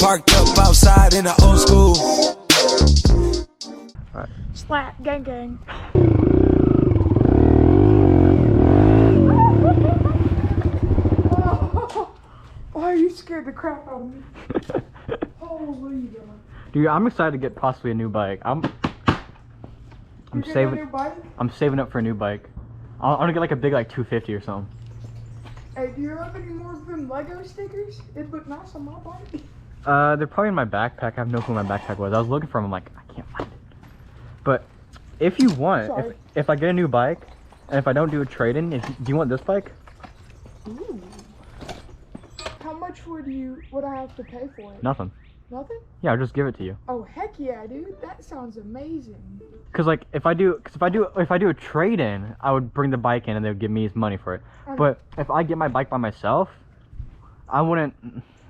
Parked up outside in the old school. Alright. Slap, gang gang. Oh, you scared the crap out of me. Holy God. Dude, I'm excited to get possibly a new bike. I'm saving. A new bike? I'm saving up for a new bike. I'm gonna get like a big like 250 or something. Hey, do you have any more of them Lego stickers? It looked nice on my bike. They're probably in my backpack. I have no clue where my backpack was. I was looking for them. I'm like, I can't find it. But if you want, if I get a new bike, and if I don't do a trade-in, do you want this bike? Ooh. How much would I have to pay for it? Nothing. Nothing? Yeah, I'll just give it to you. Oh heck yeah, dude! That sounds amazing. Cause like if I do a trade-in, I would bring the bike in and they would give me his money for it. Okay. But if I get my bike by myself, I wouldn't.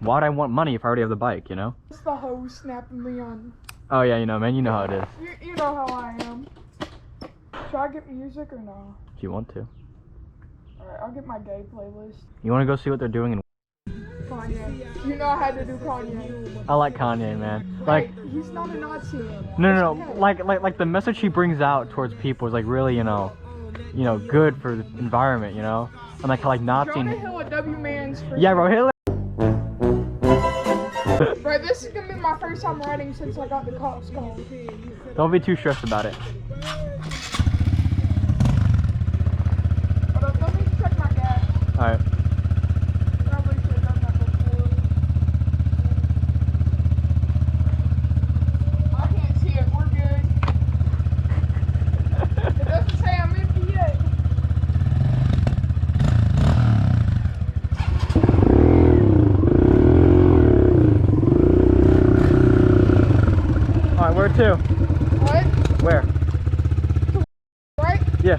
Why'd I want money if I already have the bike? You know? It's the hose snapping me on. Oh yeah, you know, man. You know how it is. You know how I am. Should I get music or no? If you want to. Alright, I'll get my gay playlist. You want to go see what they're doing in? Kanye. You know I had to do Kanye. I like Kanye, man. Like, hey, he's not a Nazi. no. Okay. Like the message he brings out towards people is like really, you know, good for the environment, you know. And like how like Nazi. Jonah Hill, a W man's. Yeah, bro. Hitler. Bro, this is gonna be my first time riding since I got the cops called. Don't be too stressed about it. Hold up, let me check my gas. All right. Probably should have done that before. I can't see it. We're good. It doesn't say I'm empty yet. All right, where to? What? Where? Right? Yeah.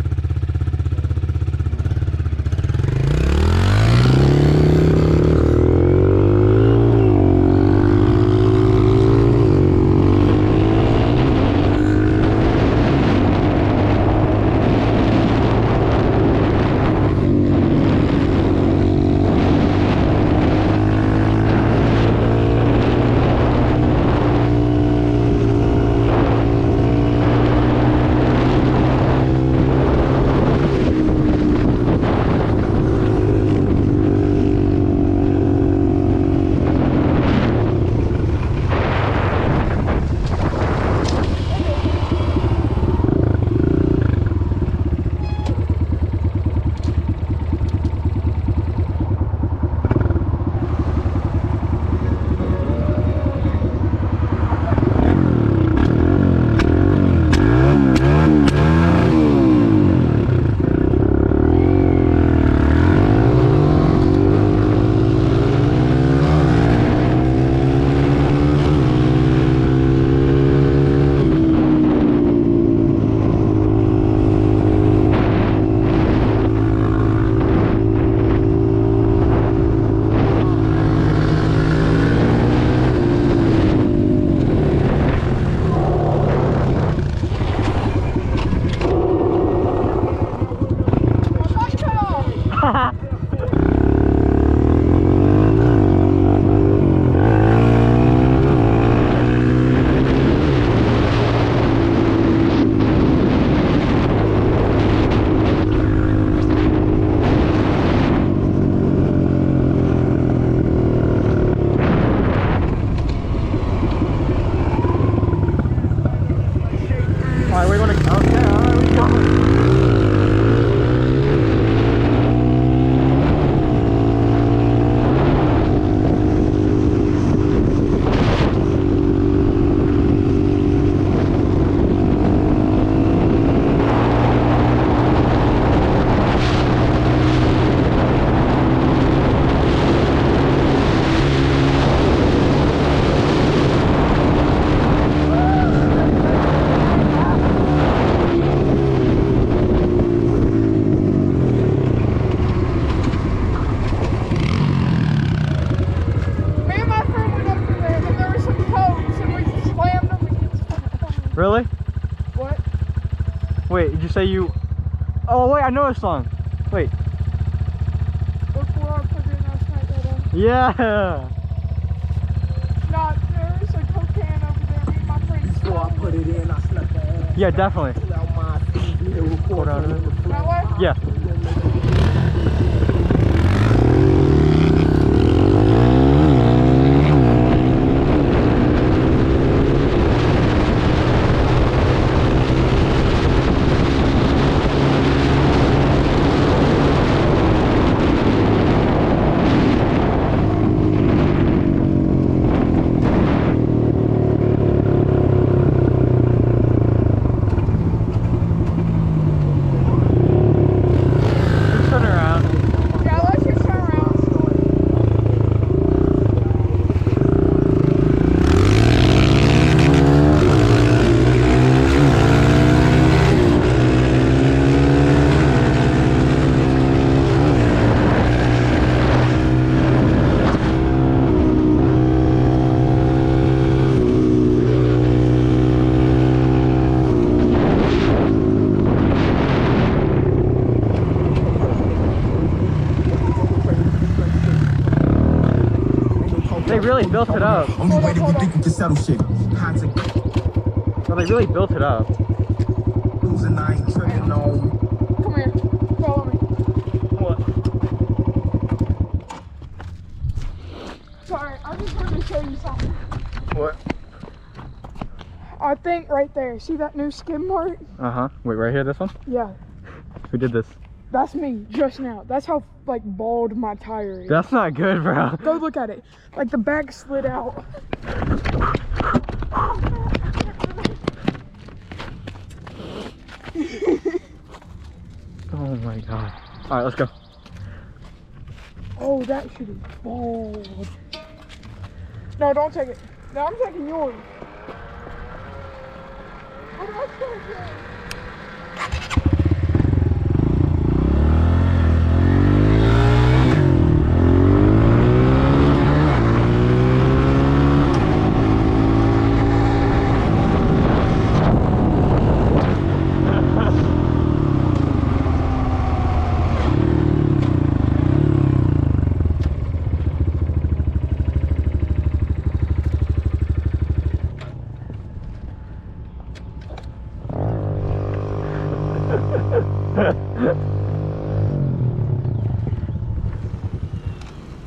Alright, we're gonna. Okay, alright, we're going. Really? What? Wait, did you say you... Oh, wait, I know this song. Wait. Before I put in last night, Yeah! No, Yeah, definitely. Hold on a minute. That way? Yeah. Turn around. Yeah, let's just turn around. They really built it up. Only way that we think we can settle shit. Well, they really built it up. Losing, I ain't tripping on. Come here. Follow me. What? Sorry, I just wanted to show you something. What? I think right there. See that new skim mark? Uh-huh. Wait, right here, this one? Yeah. Who did this? That's me, just now. That's how, like, bald my tire is. That's not good, bro. Go look at it. Like, the back slid out. Oh my god. Alright, let's go. Oh, that shit is bald. No, don't take it. No, I'm taking yours. Oh, that's so good.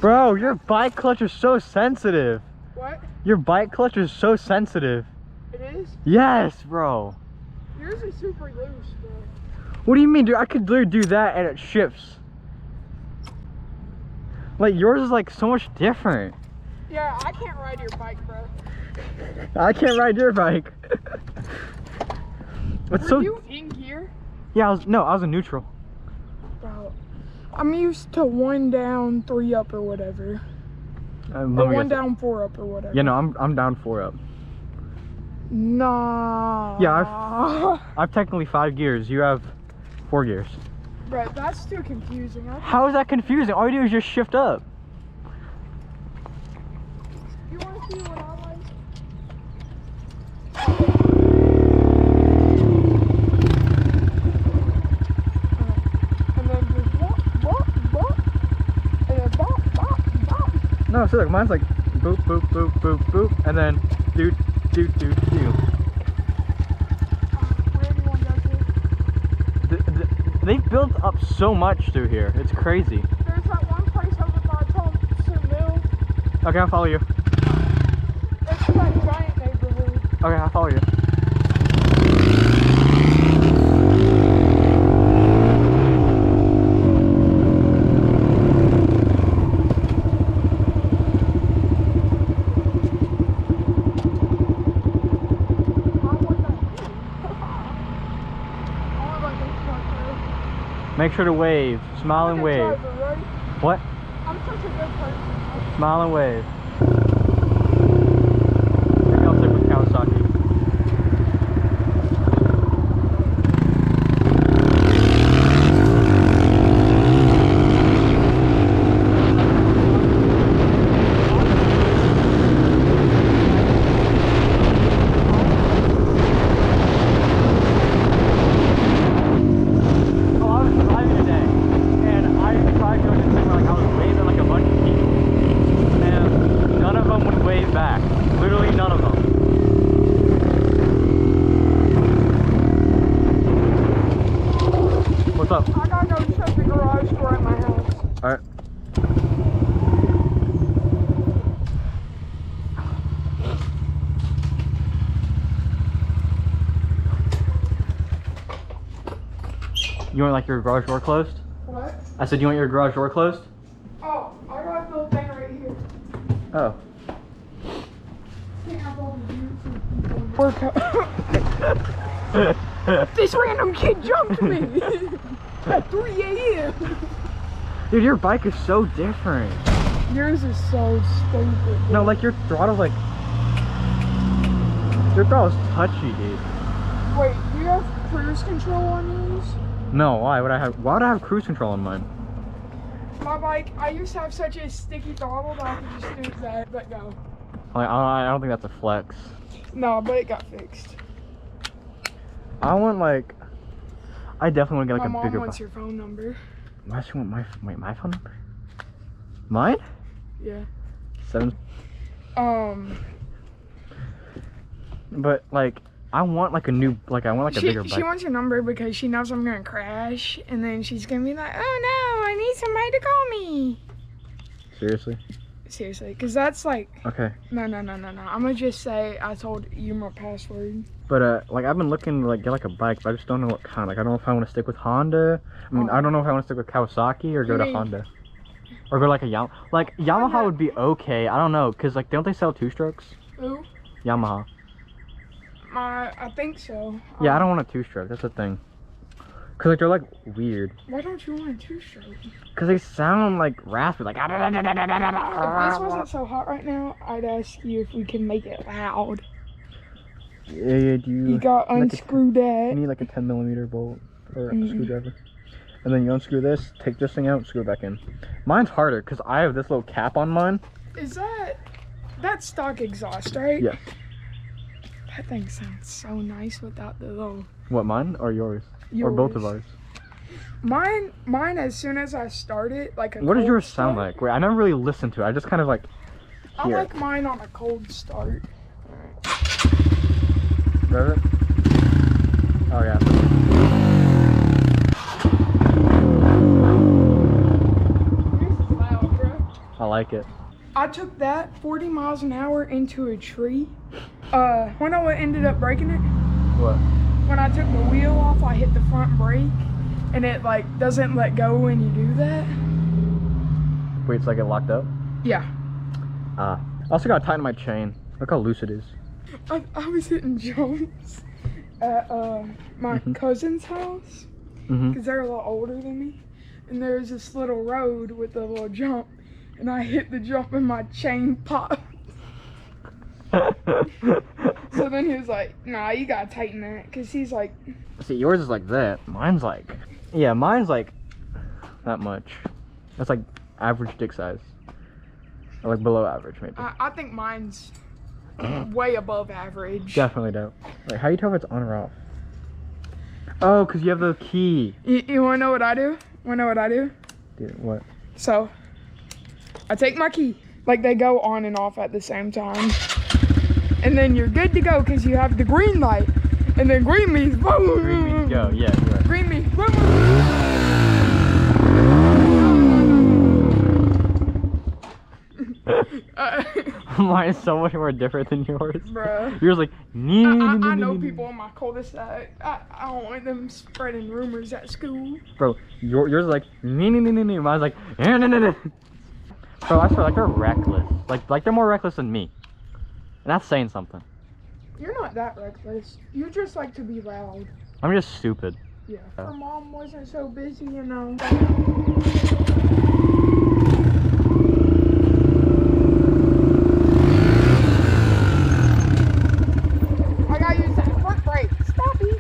Bro, your bike clutch is so sensitive. What? Your bike clutch is so sensitive. It is? Yes, bro. Yours is super loose, bro. What do you mean, dude? I could literally do that and it shifts. Like, yours is like so much different. Yeah, I can't ride your bike, bro. I can't ride your bike. It's Were so. you in gear? Yeah, I was in neutral. Bro, I'm used to 1 down, 3 up or whatever. Let Or me 1 guess. down, 4 up or whatever. Yeah, no, I'm down 4 up. Nah. Yeah, I've technically 5 gears. You have 4 gears. Bro, that's too confusing. How is that confusing? All you do is just shift up. You want to see what I like? And then just bop, and then bop, bop, bop. No, so like mine's like boop, boop, boop, boop, boop, and then do, do, do, do. Where do you want to go to? They've built up so much through here. It's crazy. There's that one place over by Thompson Mill. Okay, I'll follow you. It's that giant neighborhood. Okay, I'll follow you. Make sure to wave. Smile and wave. What? I'm such a good person. Smile and wave. Maybe I'll stick with Kawasaki. You want like your garage door closed? What? I said you want your garage door closed? Oh, I got a little thing right here. Oh. Can't have all the YouTube workout. This random kid jumped me at 3 a.m. Dude, your bike is so different. Yours is so stupid. No, like your throttle's like... Your throttle's touchy, dude. Wait, do you have cruise control on yours? No, why would I have cruise control on mine? My bike, I used to have such a sticky throttle that I could just do that, let go. Like, I don't think that's a flex. No, but it got fixed. I want like... I definitely want to get like My a mom bigger wants bike. your phone number. Why does she want my phone number? Mine? Yeah. 7. But like, I want like a new, like I want like a bigger bike. She wants your number because she knows I'm gonna crash, and then she's gonna be like, "Oh no, I need somebody to call me." Seriously? Seriously, because that's like, Okay. no. I'm gonna just say I told you my password. But like I've been looking to like get like a bike, but I just don't know what kind. Like I don't know if I want to stick with Honda. I mean, I don't know if I want to stick with Kawasaki or go to Honda. Or go like a Yamaha. Like Yamaha would be okay. I don't know, cause like don't they sell 2-strokes? Who? Yamaha. I think so. Yeah, I don't want a 2-stroke. That's the thing. Cause like they're like weird. Why don't you want a 2-stroke? Cause they sound like raspy, like. If this wasn't so hot right now, I'd ask you if we can make it loud. Yeah, do you? You got unscrew You that. need like a 10mm bolt or a screwdriver. And then you unscrew this, take this thing out, screw it back in. Mine's harder because I have this little cap on mine. Is that's stock exhaust, right? Yeah. That thing sounds so nice without the little. What, mine or yours? Or both of ours? Mine. As soon as I start it, like a. What does cold yours sound start, like? Wait, I never really listened to it. I just kind of like. I Hear like it. mine on a cold start. Rev it? Oh yeah. Yours is loud, bro. I like it. I took that 40 miles an hour into a tree. When I ended up breaking it, What? when I took the wheel off, I hit the front brake, and it like doesn't let go when you do that. Wait, it's like it locked up? Yeah. I also gotta tighten my chain. Look how loose it is. I was hitting jumps at my cousin's house because they're a lot older than me, and there's this little road with a little jump, and I hit the jump and my chain popped. So then he was like, "Nah, you gotta tighten that," because he's like, See, yours is like that. Mine's like, yeah, mine's like that much. That's like average dick size. Or like below average, maybe. I think mine's way above average. Definitely don't. Wait, how do you tell if it's on or off? Oh, because you have the key. You wanna know what I do? Dude, what? So, I take my key. Like, they go on and off at the same time. And then you're good to go because you have the green light. And then green means boom. Green means go. Yeah, you're right. Green means boom. Mine is so much more different than yours. Bruh. Yours like, I know people on my cul-de-sac. I don't want them spreading rumors at school. Bro, yours is like, mine's like, Bro, I swear, like they're reckless. Like they're more reckless than me. And that's saying something. You're not that reckless. You just like to be loud. I'm just stupid. Yeah. Her mom wasn't so busy, you know. I gotta use that front brake. Stop it.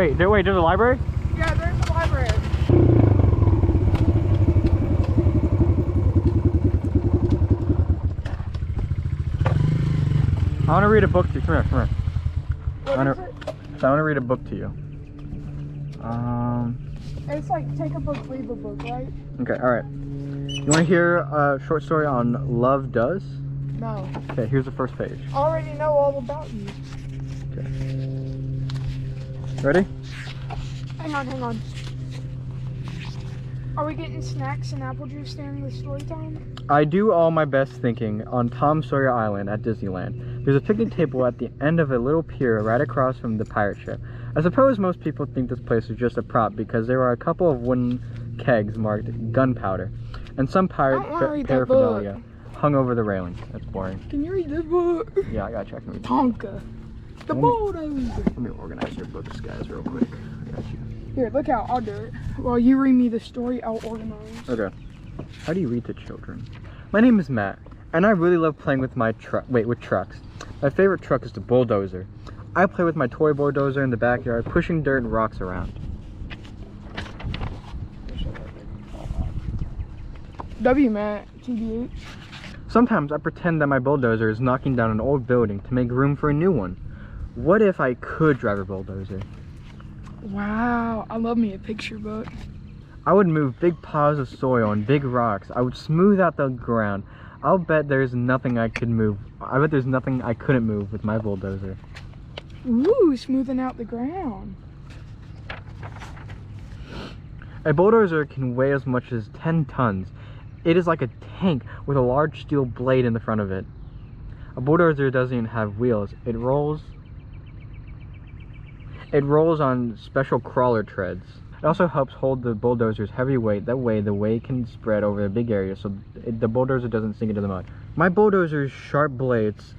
Wait, there's a library? Yeah, there's a library. I want to read a book to you. Come here, come here. What is it? So I want to read a book to you. It's like take a book, leave a book, right? Okay, alright. You want to hear a short story on Love Does? No. Okay, here's the first page. I already know all about you. Okay. Ready? Hang on. Are we getting snacks and apple juice during the story time? I do all my best thinking on Tom Sawyer Island at Disneyland. There's a picnic table at the end of a little pier right across from the pirate ship. I suppose most people think this place is just a prop because there are a couple of wooden kegs marked gunpowder and some pirate paraphernalia hung over the railing. That's boring. Can you read the book? Yeah, I gotta check. Tonka. The bulldozer. Let me organize your books, guys, real quick. I got you. Here, look how I'll do it. While you read me the story, I'll organize. Okay. How do you read to children? My name is Matt, and I really love playing with my trucks. My favorite truck is the bulldozer. I play with my toy bulldozer in the backyard, pushing dirt and rocks around. W Matt, TBH. Sometimes I pretend that my bulldozer is knocking down an old building to make room for a new one. What if I could drive a bulldozer? Wow, I love me a picture book. I would move big piles of soil and big rocks. I would smooth out the ground. I'll bet there's nothing I could move. I bet there's nothing I couldn't move with my bulldozer. Ooh, smoothing out the ground. A bulldozer can weigh as much as 10 tons. It is like a tank with a large steel blade in the front of it. A bulldozer doesn't even have wheels. It rolls on special crawler treads. It also helps hold the bulldozer's heavy weight. That way the weight can spread over a big area so the bulldozer doesn't sink into the mud. My bulldozer's sharp blades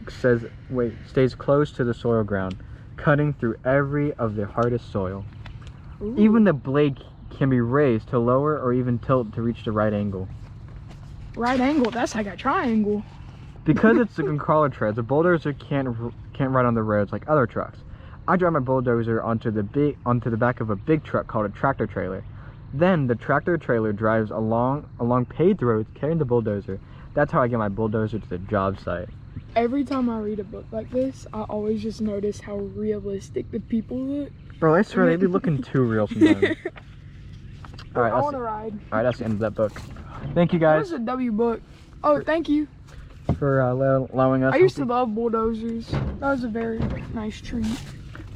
stays close to the soil ground, cutting through every of the hardest soil. Ooh. Even the blade can be raised to lower or even tilt to reach the right angle. Right angle, that's like a triangle. Because it's in crawler treads, a bulldozer can't ride on the roads like other trucks. I drive my bulldozer onto the back of a big truck called a tractor trailer. Then the tractor trailer drives along paved roads carrying the bulldozer. That's how I get my bulldozer to the job site. Every time I read a book like this, I always just notice how realistic the people look. Bro, I swear they be looking too real sometimes. Alright, I want to ride. Alright, that's the end of that book. Thank you That guys was a W book. Oh, thank you. for allowing us. I used to love bulldozers. That was a very nice treat.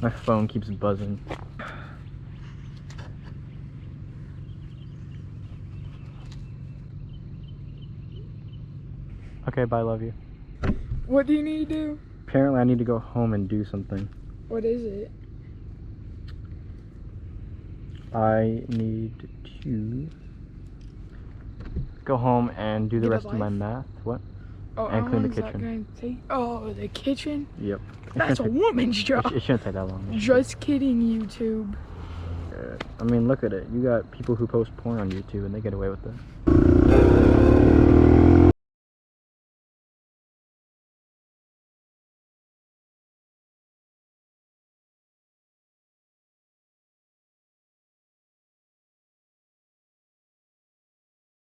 My phone keeps buzzing. Okay, bye, love you. What do you need to do? Apparently I need to go home and do something. What is it? I need to go home and do the Get a rest of my life? math. What? Oh, And how clean the long is that kitchen. gonna take? Oh, the kitchen? Yep. That's a woman's job. It shouldn't take that long. Just kidding, YouTube. I mean, look at it. You got people who post porn on YouTube and they get away with it.